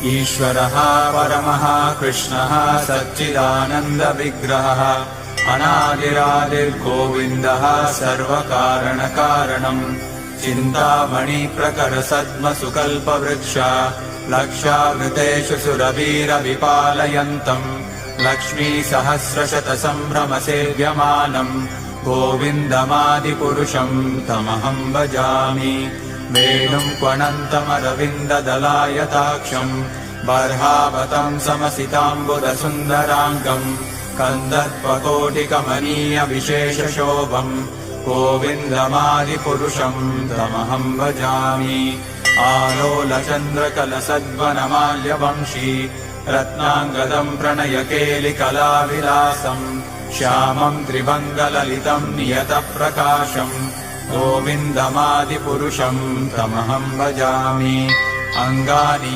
ईश्वरः परमः कृष्णः सच्चिदानन्दविग्रहः अनादिरादिर्गोविन्दः सर्वकारणकारणम् चिन्तामणिप्रकरसद्मसुकल्पवृक्ष लक्षावृतेषु सुरवीरविपालयन्तम् लक्ष्मीसहस्रशतसम्भ्रमसेव्यमानम् गोविन्दमादिपुरुषम् तमहम् भजामि। वेणुम् क्वणन्तमरविन्ददलायताक्षम् बर्हावतम् समसिताम्बुदसुन्दराङ्गम् कन्दर्पकोटिकमनीयविशेषशोभम् गोविन्दमादिपुरुषम् तमहम् भजामि। आलोलचन्द्रकलसद्वनमाल्यवंशी रत्नाङ्गदम् प्रणयकेलिकलाविलासम् श्यामम् त्रिभङ्गललितम् नियतप्रकाशम् गोविन्दमादिपुरुषम् तमहम् भजामि। अङ्गानि